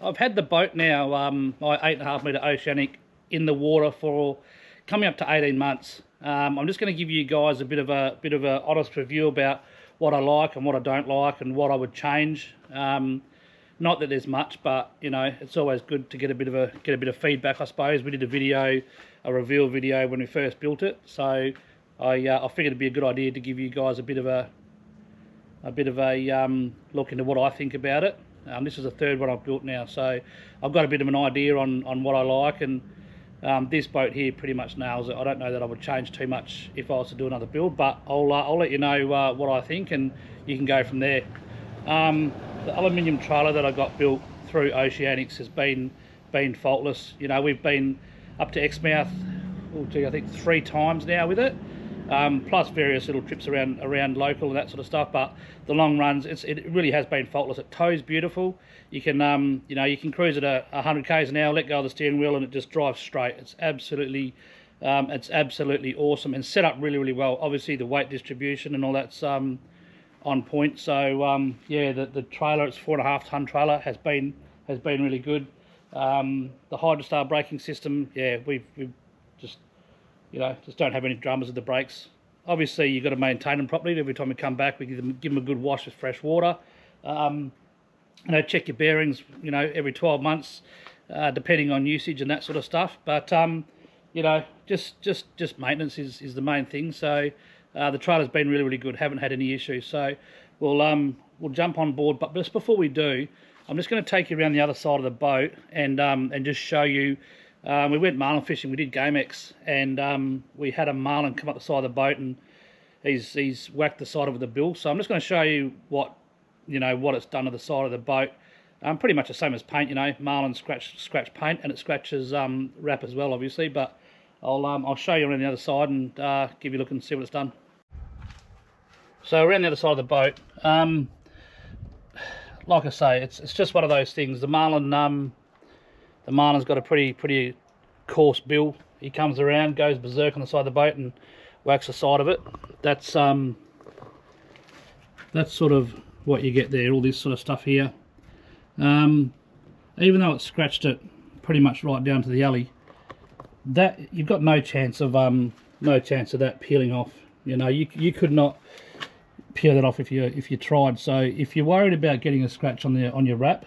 I've had the boat now, my 8.5 metre Oceanic, in the water for coming up to 18 months. I'm just going to give you guys a bit of a honest review about what I like and what I don't like and what I would change. Not that there's much, but you know, it's always good to get a bit of feedback, I suppose. We did a reveal video when we first built it, so I figured it'd be a good idea to give you guys a bit of a look into what I think about it. This is the third one I've built now, so I've got a bit of an idea on what I like, and this boat here pretty much nails it. I don't know that I would change too much if I was to do another build, but I'll let you know what I think, and you can go from there. The aluminium trailer that I got built through Oceanics has been faultless. You know, we've been up to Exmouth, I think 3 times now with it. Plus various little trips around local and that sort of stuff, but the long runs, it really has been faultless. It tows beautiful. You can you know, you can cruise at 100 k's an hour, let go of the steering wheel, and it just drives straight. It's absolutely awesome and set up really well. Obviously the weight distribution and all that's on point. So yeah, the trailer, it's 4.5 ton trailer, has been really good. The Hydrostar braking system, yeah, we've just, you know, just don't have any dramas with the brakes. Obviously, you've got to maintain them properly. Every time we come back, we give them a good wash with fresh water. You know, check your bearings, you know, every 12 months, depending on usage and that sort of stuff. But, you know, just maintenance is the main thing. So the trailer's been really good. Haven't had any issues. So we'll jump on board. But just before we do, I'm just going to take you around the other side of the boat and just show you. We went marlin fishing. We did GameX, and we had a marlin come up the side of the boat, and he's whacked the side of it with the bill. So I'm just going to show you what it's done to the side of the boat. Pretty much the same as paint, you know. Marlin scratch paint, and it scratches wrap as well, obviously. But I'll show you around the other side and give you a look and see what it's done. So around the other side of the boat, like I say, it's just one of those things. The marlin's got a pretty coarse bill. He comes around, goes berserk on the side of the boat and whacks the side of it. That's sort of what you get there, all this sort of stuff here. Even though it scratched it pretty much right down to the alley, that you've got no chance of that peeling off. You know, you could not peel it off if you tried. So if you're worried about getting a scratch on your wrap,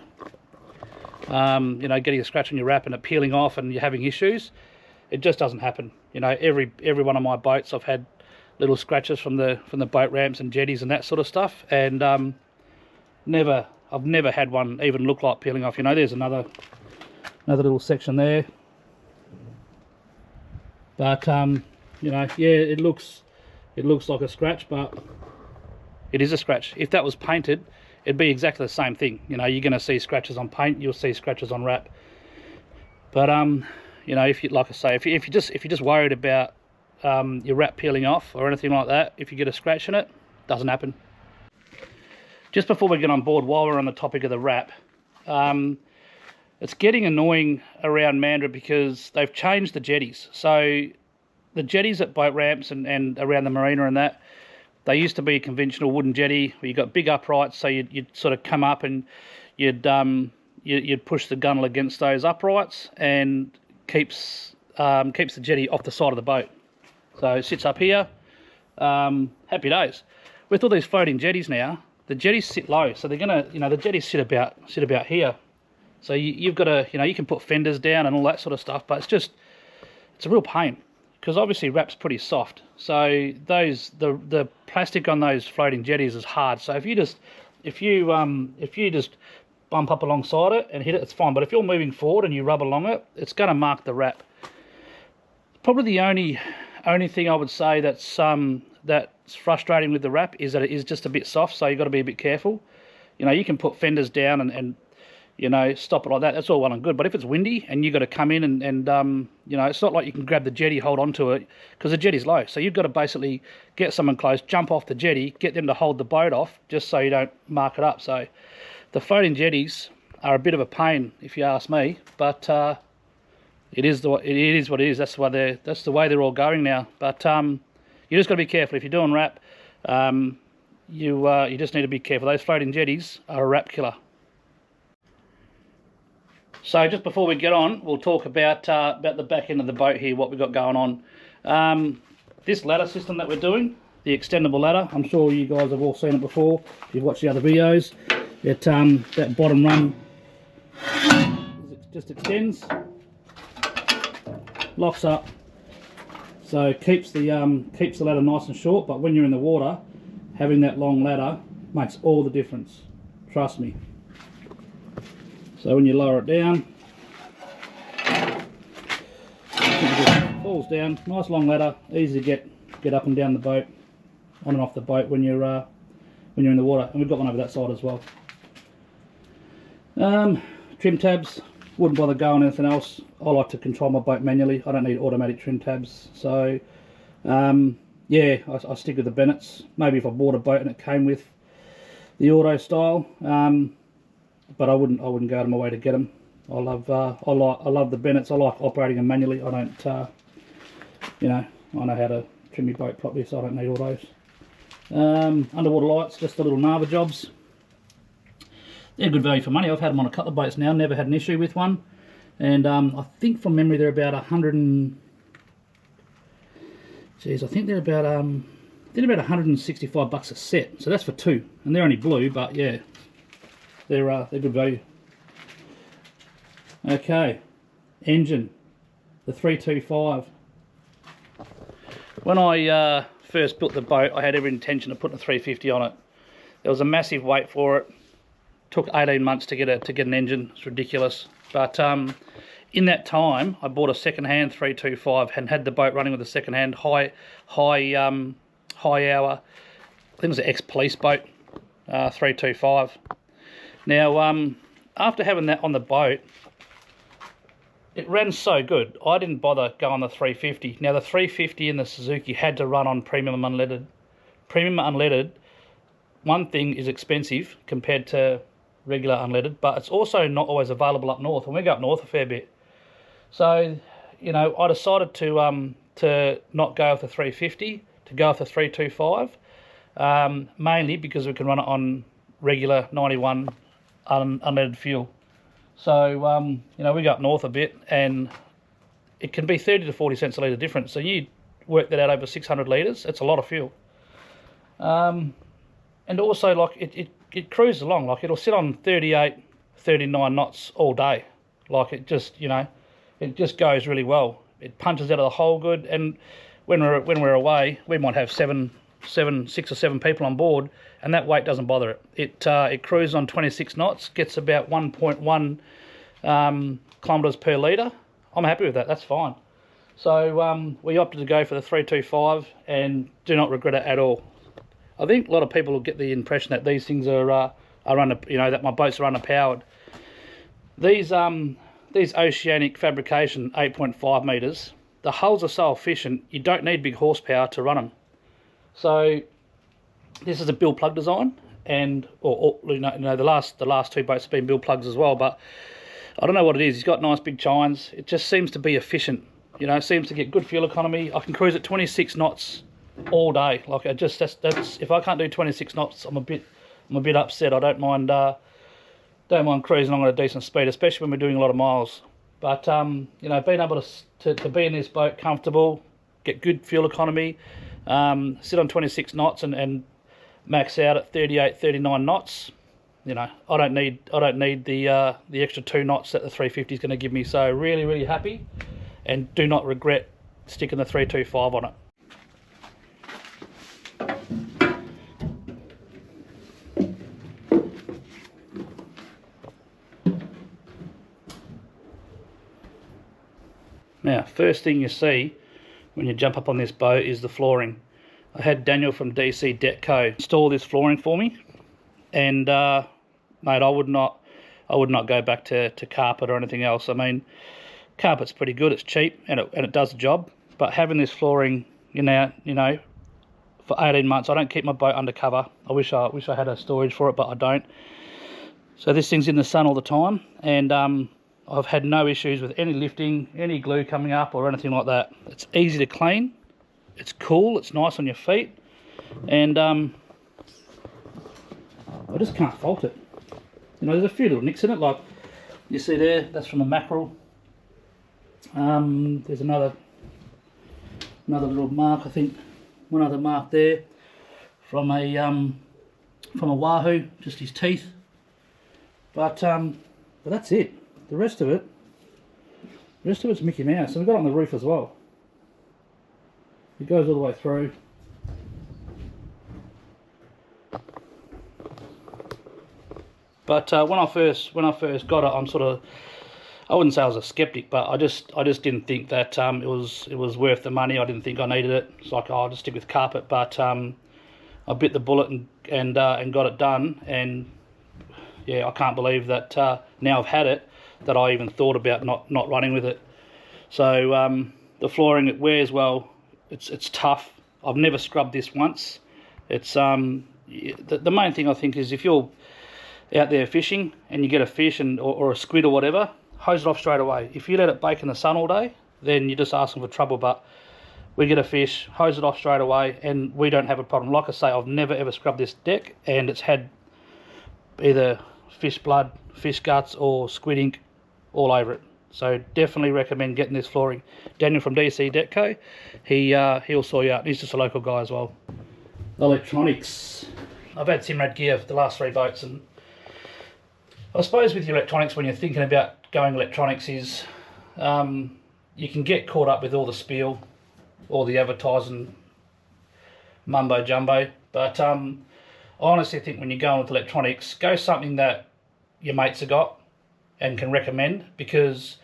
you know, getting a scratch on your wrap and it peeling off and you're having issues, it just doesn't happen. You know, every one of my boats I've had little scratches from the boat ramps and jetties and that sort of stuff, and I've never had one even look like peeling off. You know, there's another little section there, but you know, yeah, it looks like a scratch, but it is a scratch. If that was painted, it'd be exactly the same thing. You know, you're going to see scratches on paint, you'll see scratches on wrap. But you know, if you, like I say, if you're just worried about your wrap peeling off or anything like that, if you get a scratch in it, doesn't happen. Just before we get on board, while we're on the topic of the wrap, it's getting annoying around Mandurah because they've changed the jetties. So the jetties at boat ramps and around the marina and that, they used to be a conventional wooden jetty where you got big uprights, so you'd sort of come up and you'd push the gunnel against those uprights and keeps the jetty off the side of the boat. So it sits up here, happy days. With all these floating jetties now, the jetties sit low, so they're gonna, you know, the jetties sit about here. So you've got to, you know, you can put fenders down and all that sort of stuff, but it's a real pain. Because obviously wrap's pretty soft, so the plastic on those floating jetties is hard. So if you just bump up alongside it and hit it, it's fine. But if you're moving forward and you rub along it, it's going to mark the wrap. Probably the only thing I would say that's frustrating with the wrap is that it is just a bit soft. So you've got to be a bit careful. You know, you can put fenders down and you know, stop it like that. That's all well and good. But if it's windy and you've got to come in and you know, it's not like you can grab the jetty, hold onto it, because the jetty's low. So you've got to basically get someone close, jump off the jetty, get them to hold the boat off, just so you don't mark it up. So the floating jetties are a bit of a pain, if you ask me. But it is what it is. That's the way they're all going now. But you just got to be careful if you're doing wrap. You just need to be careful. Those floating jetties are a wrap killer. So just before we get on, we'll talk about the back end of the boat here, what we've got going on. This ladder system that we're doing, the extendable ladder, I'm sure you guys have all seen it before if you've watched the other videos. That bottom run just extends, locks up, so keeps the ladder nice and short, but when you're in the water, having that long ladder makes all the difference, trust me. So when you lower it down, it falls down, nice long ladder, easy to get up and down the boat, on and off the boat when you're in the water, and we've got one over that side as well. Trim tabs, wouldn't bother going anything else. I like to control my boat manually. I don't need automatic trim tabs, so yeah, I stick with the Bennett's. Maybe if I bought a boat and it came with the auto style, but I wouldn't go out of my way to get them. I love the Bennett's. I like operating them manually. I don't, you know, I know how to trim my boat properly, so I don't need autos. Underwater lights, just the little Nava jobs. They're good value for money. I've had them on a couple of boats now, never had an issue with one. And I think from memory they're about 100 and... Geez, I think they're about 165 bucks a set. So that's for two, and they're only blue, but yeah, they're good value. Okay, engine, the 325. When I first built the boat, I had every intention of putting a 350 on it. There was a massive wait for it. Took 18 months to get an engine. It's ridiculous. But in that time, I bought a second-hand 325 and had the boat running with a second-hand high hour. I think it was an ex-police boat, 325. Now, after having that on the boat, it ran so good, I didn't bother going the 350. Now, the 350 in the Suzuki had to run on premium unleaded. Premium unleaded, one thing, is expensive compared to regular unleaded, but it's also not always available up north, and we go up north a fair bit. So, you know, I decided to not go with the 350, to go with the 325, mainly because we can run it on regular 91 unleaded fuel. So, you know, we go up north a bit, and it can be 30 to 40 cents a litre difference. So you work that out over 600 litres, it's a lot of fuel. And also, like, it cruises along, like it'll sit on 38, 39 knots all day. Like, it just, you know, it just goes really well. It punches out of the hole good, and when we're away, we might have 6 or 7 people on board, and that weight doesn't bother it. It cruises on 26 knots, gets about 1.1 kilometres per litre. I'm happy with that, that's fine. So we opted to go for the 325 and do not regret it at all. I think a lot of people will get the impression that these things are that my boats are underpowered. These Oceanic fabrication 8.5 metres, the hulls are so efficient, you don't need big horsepower to run them. So this is a bill plug design, and the last two boats have been bill plugs as well, but I don't know what it is. He's got nice big chines. It just seems to be efficient. You know, it seems to get good fuel economy. I can cruise at 26 knots all day. Like, that's if I can't do 26 knots, I'm a bit upset. I don't mind cruising along at a decent speed, especially when we're doing a lot of miles. But you know, being able to be in this boat comfortable, get good fuel economy, sit on 26 knots and max out at 38, 39 knots. You know, I don't need the extra 2 knots that the 350 is going to give me. So really, really happy, and do not regret sticking the 325 on it. Now, first thing you see when you jump up on this boat is the flooring. I had Daniel from DC Deck Co install this flooring for me, and mate, I would not go back to carpet or anything else. I mean, carpet's pretty good, it's cheap, and it does the job. But having this flooring, you know, for 18 months, I don't keep my boat undercover. I wish I had a storage for it, but I don't. So this thing's in the sun all the time, and I've had no issues with any lifting, any glue coming up or anything like that. It's easy to clean, it's cool, it's nice on your feet, and I just can't fault it. You know, there's a few little nicks in it, like You see there, that's from the mackerel. There's another little mark, I think, one other mark there from a wahoo, just his teeth. But that's it. The rest of it's Mickey Mouse, and we've got it on the roof as well. It goes all the way through. But when I first got it, I wouldn't say I was a skeptic, but I just didn't think that it was worth the money. I didn't think I needed it. It's like, oh, I'll just stick with carpet. But I bit the bullet and got it done. And yeah, I can't believe that now I've had it, that I even thought about not running with it. So the flooring, it wears well. It's tough. I've never scrubbed this once. It's the main thing I think is if you're out there fishing and you get a fish or a squid or whatever, hose it off straight away. If you let it bake in the sun all day, then you're just asking for trouble. But we get a fish, hose it off straight away, and we don't have a problem. Like I say, I've never ever scrubbed this deck, and it's had either fish blood, fish guts, or squid ink all over it. So definitely recommend getting this flooring. Daniel from DC Deck Co, he'll sort you out. He's just a local guy as well. Electronics. I've had Simrad gear for the last 3 boats, and I suppose with your electronics, when you're thinking about going electronics, is you can get caught up with all the spiel, all the advertising mumbo jumbo. But I honestly think when you're going with electronics, go something that your mates have got and can recommend, because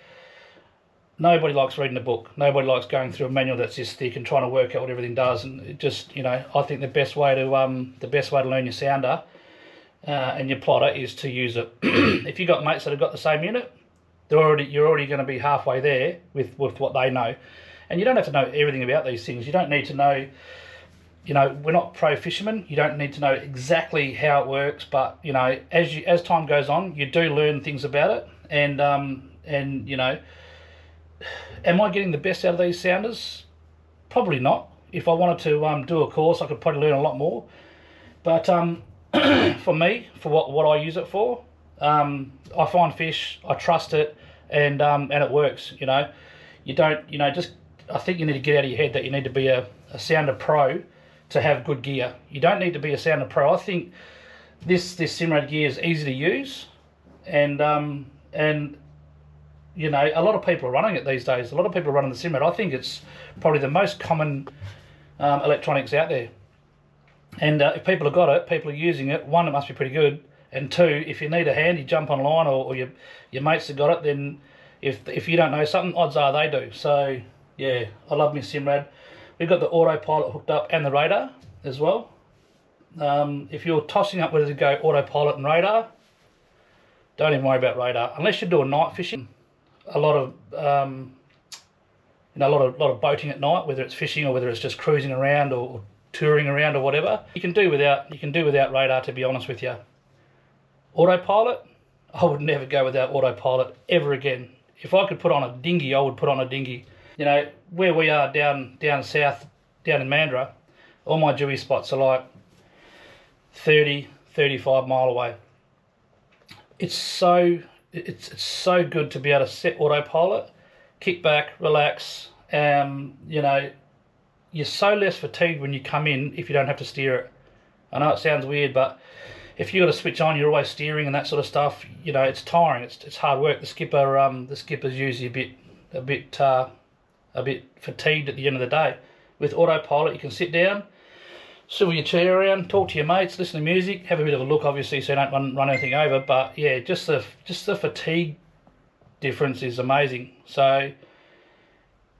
nobody likes reading a book. Nobody likes going through a manual that's this thick and trying to work out what everything does. And it just, you know, I think the best way to learn your sounder and your plotter is to use it. If you've got mates that have got the same unit, you're already going to be halfway there with what they know. And you don't have to know everything about these things. You don't need to know, you know, we're not pro fishermen. You don't need to know exactly how it works, but you know, as time goes on, you do learn things about it. And you know, am I getting the best out of these sounders? Probably not. If I wanted to do a course, I could probably learn a lot more. But for me, for what I use it for, I find fish, I trust it, and it works. You know, you don't, you know, just, I think you need to get out of your head that you need to be a sounder pro to have good gear. You don't need to be a sounder pro. I think this Simrad gear is easy to use, and you know, a lot of people are running it these days. A lot of people are running the Simrad. I think it's probably the most common electronics out there. And if people have got it, people are using it, one, it must be pretty good, and two, if you need a hand, you jump online, or your mates have got it, then if you don't know something, odds are they do. So yeah, I love my Simrad. We've got the autopilot hooked up and the radar as well. If you're tossing up whether to go autopilot and radar, don't even worry about radar unless you're doing night fishing. A lot of you know, a lot of boating at night, whether it's fishing or whether it's just cruising around or touring around or whatever. You can do without radar, to be honest with you. Autopilot, I would never go without autopilot ever again. If I could put on a dinghy, I would put on a dinghy. You know, where we are down south, down in Mandurah, all my Dewey spots are like 30, 35 mile away. It's so good to be able to set autopilot, kick back, relax. You know, you're so less fatigued when you come in if you don't have to steer it. I know it sounds weird, but if you got to switch on, you're always steering and that sort of stuff. You know, it's tiring. It's hard work. The skipper's usually a bit fatigued at the end of the day. With autopilot, you can sit down, swivel your chair around, talk to your mates, listen to music, have a bit of a look, obviously, so you don't run anything over. But yeah, just the fatigue difference is amazing. So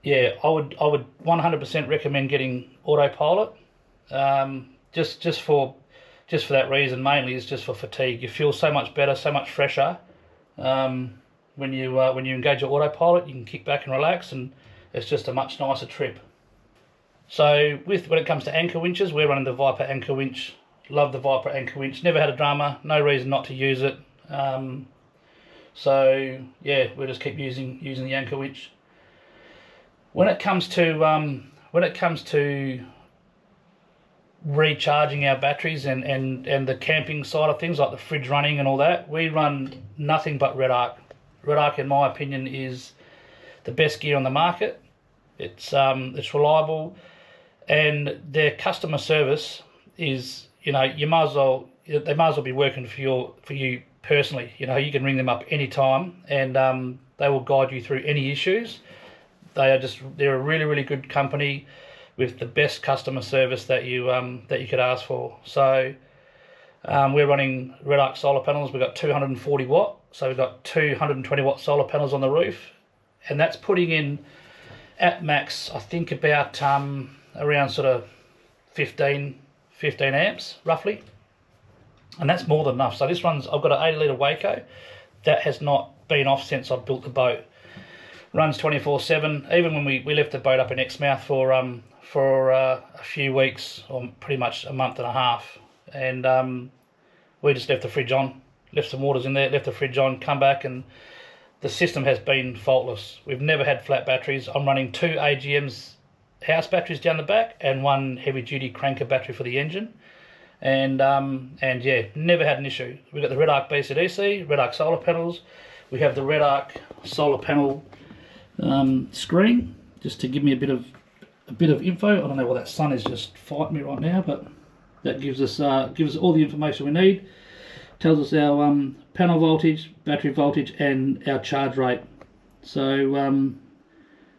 yeah, I would 100% recommend getting autopilot. Just for that reason, mainly, is just for fatigue. You feel so much better, so much fresher. When you engage your autopilot, you can kick back and relax, and it's just a much nicer trip. So when it comes to anchor winches, we're running the Viper anchor winch. Love the Viper anchor winch. Never had a drama. No reason not to use it. So yeah, we'll just keep using the anchor winch. When it comes to recharging our batteries and the camping side of things, like the fridge running and all that, we run nothing but Red Arc. Red Arc, in my opinion, is the best gear on the market. It's reliable, and their customer service is, you know, they might as well be working for you personally. You know, you can ring them up anytime, and they will guide you through any issues. They're a really, really good company with the best customer service that you could ask for. So we're running Red Arc solar panels. We've got 240 watt, so we've got 220 watt solar panels on the roof, and that's putting in at max, I think, about around sort of 15 amps roughly, and that's more than enough. So this runs, I've got an 80 litre Waco that has not been off since I've built the boat. Runs 24/7. Even when we left the boat up in Exmouth for a few weeks, or pretty much a month and a half, and we just left the fridge on, left some waters in there, left the fridge on, come back, and the system has been faultless. We've never had flat batteries. I'm running 2 AGM's house batteries down the back and 1 heavy duty cranker battery for the engine, and yeah, never had an issue. We've got the Red Arc BCDC, Red Arc solar panels. We have the Red Arc solar panel screen, just to give me a bit of info. I don't know why that sun is just fighting me right now, but that gives us all the information we need. Tells us our panel voltage, battery voltage, and our charge rate. So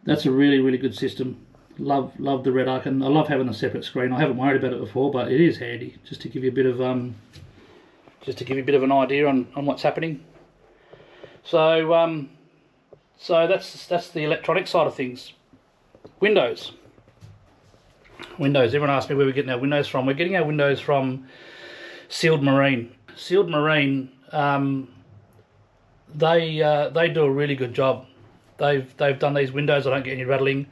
that's a really, really good system. Love the Red Arc, and I love having a separate screen. I haven't worried about it before, but it is handy, just to give you a bit of an idea on what's happening. So that's the electronic side of things. Windows. Everyone asks me where we're getting our windows from. We're getting our windows from Sealed Marine. Sealed Marine, they do a really good job. They've done these windows. I don't get any rattling.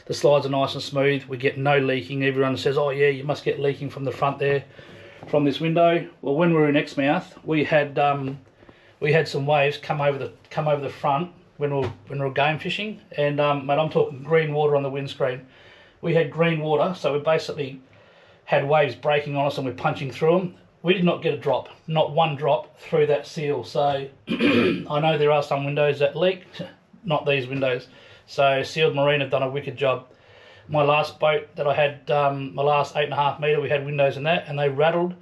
The slides are nice and smooth. We get no leaking. Everyone says, "Oh yeah, you must get leaking from the front there, from this window." Well, when we were in Exmouth, we had some waves come over the front when we were game fishing, and mate, I'm talking green water on the windscreen. We had green water, so we basically had waves breaking on us and we're punching through them. We did not get a drop, not one drop through that seal. So I know there are some windows that leak, not these windows. So Sealed Marine have done a wicked job. My last boat that I had, my last 8.5 metre, we had windows in that, and they rattled.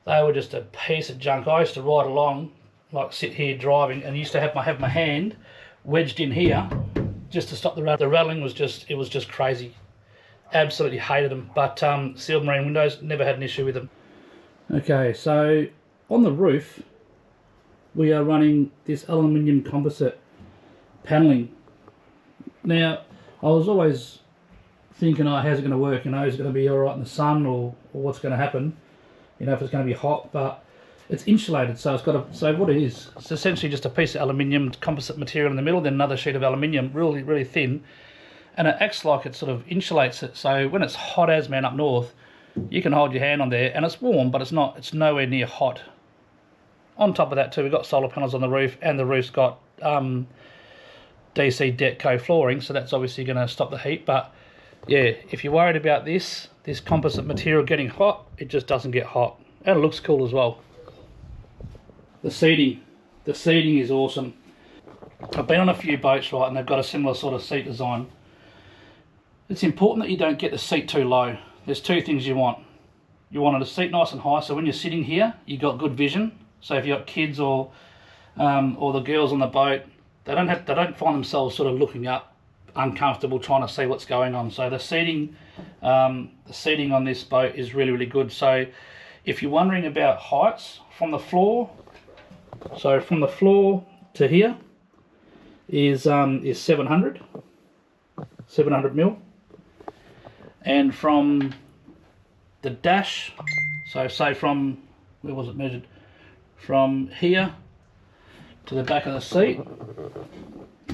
They were just a piece of junk. I used to ride along, like sit here driving, and used to have my hand wedged in here just to stop the rattling. The rattling was just crazy. Absolutely hated them. But Sealed Marine windows, never had an issue with them. Okay, so on the roof we are running this aluminium composite panelling. Now, I was always thinking, oh, how's it going to work? You know, is it going to be all right in the sun, or what's going to happen? You know, if it's going to be hot. But it's insulated, so it's got a. So what it is, it's essentially just a piece of aluminium composite material in the middle, then another sheet of aluminium, really, really thin, and it acts like it sort of insulates it. So when it's hot as man up north, you can hold your hand on there, and it's warm, but it's nowhere near hot. On top of that too, we've got solar panels on the roof, and the roof's got DC Detco flooring, so that's obviously going to stop the heat. But yeah, if you're worried about this composite material getting hot, it just doesn't get hot, and it looks cool as well. The seating is awesome. I've been on a few boats, right, and they've got a similar sort of seat design. It's important that you don't get the seat too low. There's two things you want. You want the seat nice and high, so when you're sitting here, you got good vision. So if you've got kids or the girls on the boat, they don't find themselves sort of looking up, uncomfortable, trying to see what's going on. So the seating on this boat is really, really good. So if you're wondering about heights from the floor, so from the floor to here is 700 mil. And from the dash, so say from, where was it measured? From here to the back of the seat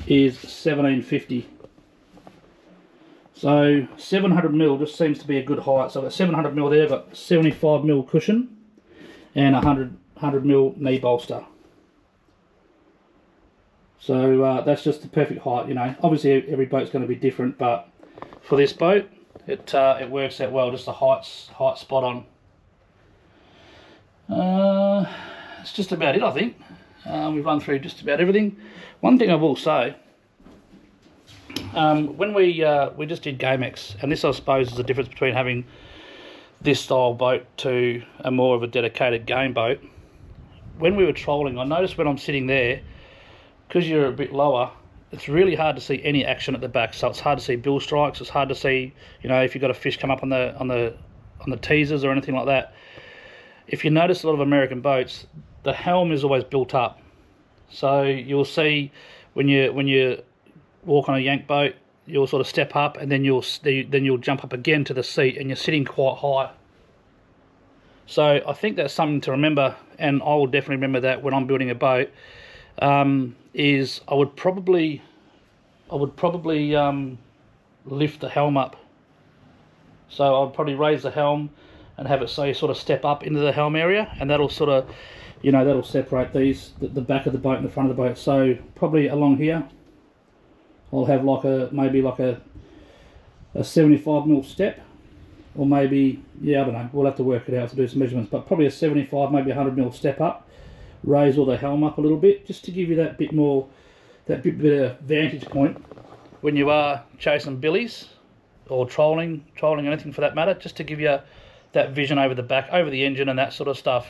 is 1750. So 700 mil just seems to be a good height. So I've got 700 mil there, got 75 mil cushion and 100 mil knee bolster. So that's just the perfect height, you know. Obviously every boat's going to be different, but for this boat, it works out well. Just the height spot on. It's just about it, I think. We've run through just about everything. One thing I will say, when we just did GameX, and this I suppose is the difference between having this style boat to a more of a dedicated game boat. When we were trolling, I noticed when I'm sitting there, because you're a bit lower, it's really hard to see any action at the back. So it's hard to see bill strikes. It's hard to see, you know, if you've got a fish come up on the teasers or anything like that. If you notice a lot of American boats, the helm is always built up. So you'll see when you walk on a yank boat, you'll sort of step up, and then you'll jump up again to the seat, and you're sitting quite high. So I think that's something to remember, and I will definitely remember that when I'm building a boat. Is I would probably lift the helm up. So I'd probably raise the helm and have it so you sort of step up into the helm area, and that'll sort of, you know, that'll separate the back of the boat and the front of the boat. So probably along here I'll have like maybe a 75mm step, or maybe, yeah, I don't know, we'll have to work it out to do some measurements, but probably a 75, maybe 100mm step up, raise all the helm up a little bit, just to give you that bit more, that bit of vantage point when you are chasing billies or trolling anything for that matter, just to give you that vision over the back, over the engine and that sort of stuff.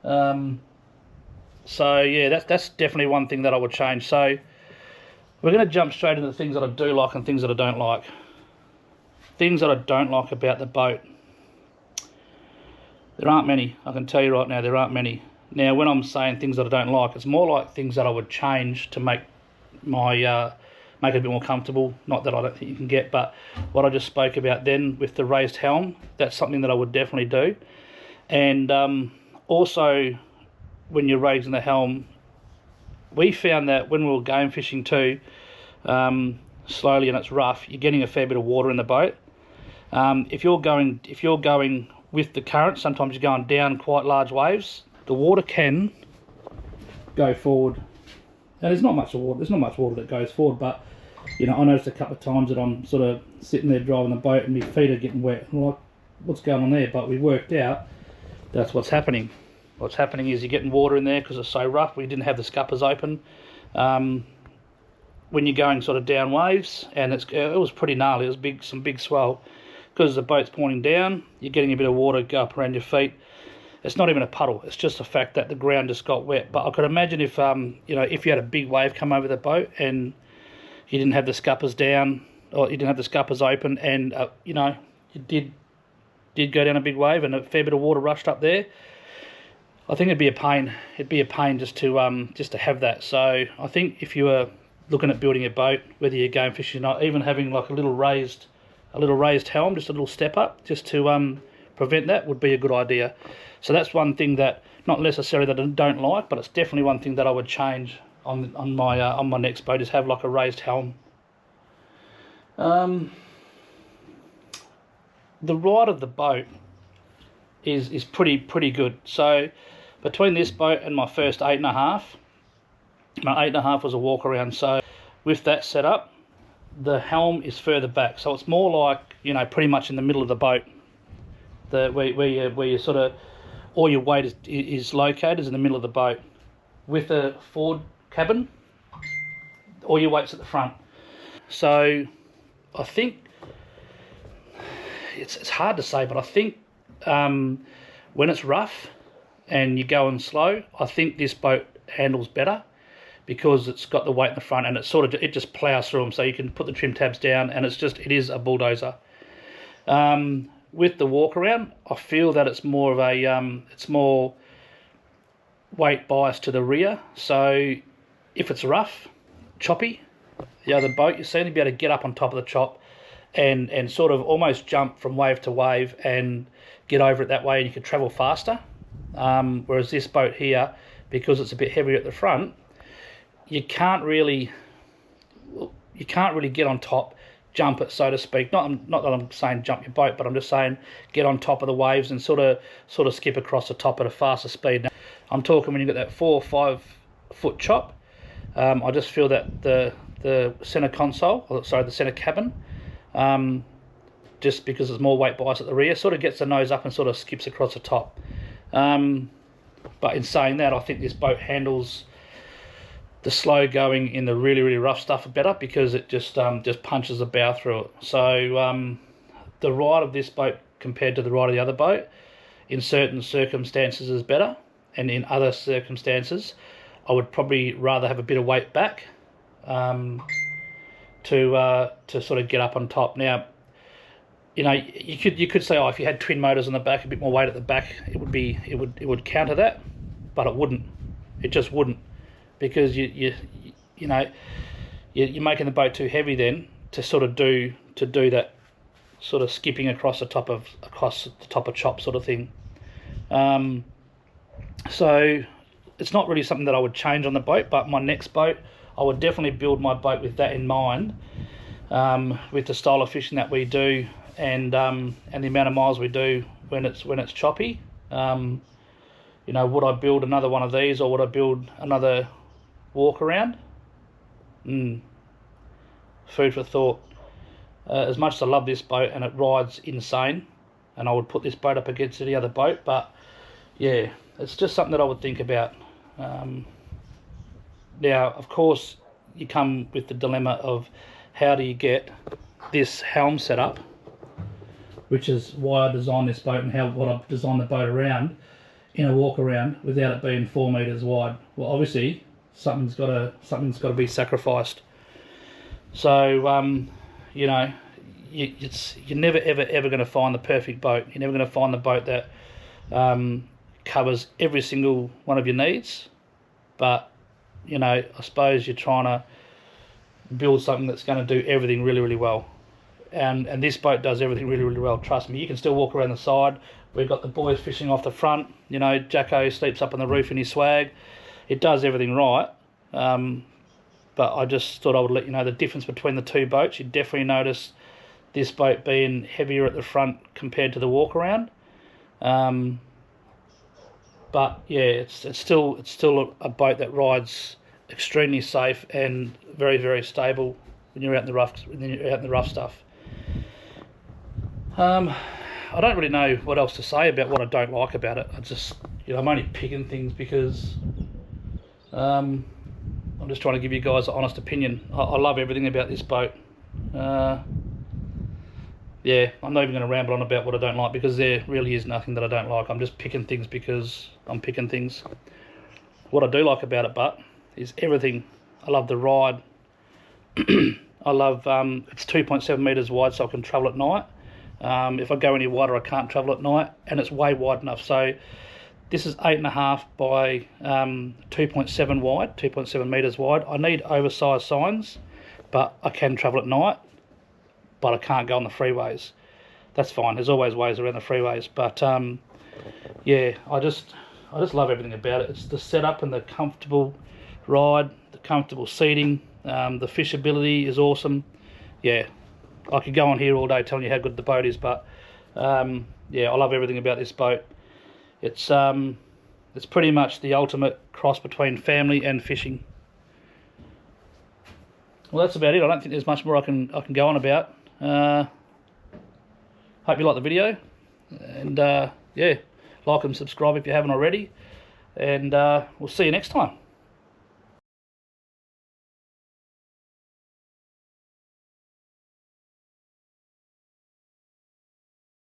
So yeah, that's definitely one thing that I would change. So we're going to jump straight into the things that I do like and things that I don't like. Things that I don't like about the boat. There aren't many. I can tell you right now, there aren't many. Now, when I'm saying things that I don't like, it's more like things that I would change to make my make it a bit more comfortable. Not that I don't think you can get, but what I just spoke about then with the raised helm, that's something that I would definitely do. And also, when you're raising the helm, we found that when we were game fishing too, slowly and it's rough, you're getting a fair bit of water in the boat. If you're going with the current, sometimes you're going down quite large waves, the water can go forward. And there's not much water that goes forward, but you know, I noticed a couple of times that I'm sort of sitting there driving the boat and my feet are getting wet. I'm like, what's going on there? But we worked out that's what's happening. What's happening is you're getting water in there because it's so rough. We didn't have the scuppers open. When you're going sort of down waves, and it was pretty gnarly. It was some big swell, because the boat's pointing down. You're getting a bit of water go up around your feet. It's not even a puddle. It's just the fact that the ground just got wet. But I could imagine if you know, if you had a big wave come over the boat and you didn't have the scuppers down, or you didn't have the scuppers open, and you know, you did go down a big wave and a fair bit of water rushed up there, I think it'd be a pain. It'd be a pain just to have that. So I think if you were looking at building a boat, whether you're game fishing or not, even having like a little raised helm, just a little step up, just to prevent that, would be a good idea. So that's one thing that, not necessarily that I don't like, but it's definitely one thing that I would change on my next boat, is have like a raised helm. The ride of the boat is pretty good. So between this boat and my first 8.5, my 8.5 was a walk around. So with that set up, the helm is further back, so it's more like, you know, pretty much in the middle of the boat. Where you sort of, all your weight is located is in the middle of the boat. With a forward cabin, all your weight's at the front. So I think it's hard to say, but I think when it's rough and you're going slow, I think this boat handles better, because it's got the weight in the front, and it just plows through them. So you can put the trim tabs down, and it is a bulldozer. With the walk around, I feel that it's more of a it's more weight bias to the rear. So if it's rough, choppy, the other boat, you seem to be able to get up on top of the chop and sort of almost jump from wave to wave and get over it that way, and you can travel faster. Whereas this boat here, because it's a bit heavier at the front, you can't really get on top, jump it, so to speak. Not that I'm saying jump your boat, but I'm just saying get on top of the waves and sort of skip across the top at a faster speed. Now, I'm talking when you've got that 4 or 5 foot chop. I just feel that the center console, or sorry, the center cabin, just because there's more weight bias at the rear, sort of gets the nose up and sort of skips across the top. But in saying that, I think this boat handles the slow going in the really, really rough stuff better, because it just punches the bow through it. So the ride of this boat compared to the ride of the other boat, in certain circumstances is better, and in other circumstances I would probably rather have a bit of weight back to sort of get up on top. Now, you know, you could say, oh, if you had twin motors on the back, a bit more weight at the back, it would counter that, but it wouldn't. It just wouldn't, because you're making the boat too heavy then to sort of do that sort of skipping across the top of chop sort of thing. So it's not really something that I would change on the boat, but my next boat, I would definitely build my boat with that in mind, with the style of fishing that we do, and the amount of miles we do when it's choppy. You know, would I build another one of these, or would I build another walk around? Food for thought. As much as I love this boat and it rides insane, and I would put this boat up against any other boat, but yeah, it's just something that I would think about. Now, of course, you come with the dilemma of how do you get this helm set up, which is why I designed this boat and what I've designed the boat around, in a walk around, without it being 4 meters wide. Well, obviously something's got to be sacrificed. So you know, you're never ever going to find the perfect boat. You're never going to find the boat that covers every single one of your needs. But you know, I suppose you're trying to build something that's going to do everything really, really well. And this boat does everything really, really well. Trust me, you can still walk around the side. We've got the boys fishing off the front. You know, Jacko sleeps up on the roof in his swag. It does everything right. But I just thought I would let you know the difference between the two boats. You definitely notice this boat being heavier at the front compared to the walk around. But yeah, it's still a boat that rides extremely safe and very, very stable when you're out in the rough stuff. I don't really know what else to say about what I don't like about it. I'm only picking things because I'm just trying to give you guys an honest opinion. I love everything about this boat. Yeah, I'm not even going to ramble on about what I don't like, because there really is nothing that I don't like. I'm just picking things because I'm picking things. What I do like about it, but, is everything. I love the ride. I love it's 2.7 meters wide, so I can travel at night. If I go any wider, I can't travel at night, and it's way wide enough. So this is 8.5 by 2.7 wide, 2.7 meters wide. I need oversized signs, but I can travel at night, but I can't go on the freeways. That's fine. There's always ways around the freeways, but yeah, I just love everything about it. It's the setup and the comfortable ride, the comfortable seating, the fishability is awesome. Yeah, I could go on here all day telling you how good the boat is, but yeah, I love everything about this boat. It's pretty much the ultimate cross between family and fishing. Well, that's about it. I don't think there's much more I can go on about. Hope you like the video, and yeah, like and subscribe if you haven't already, and we'll see you next time.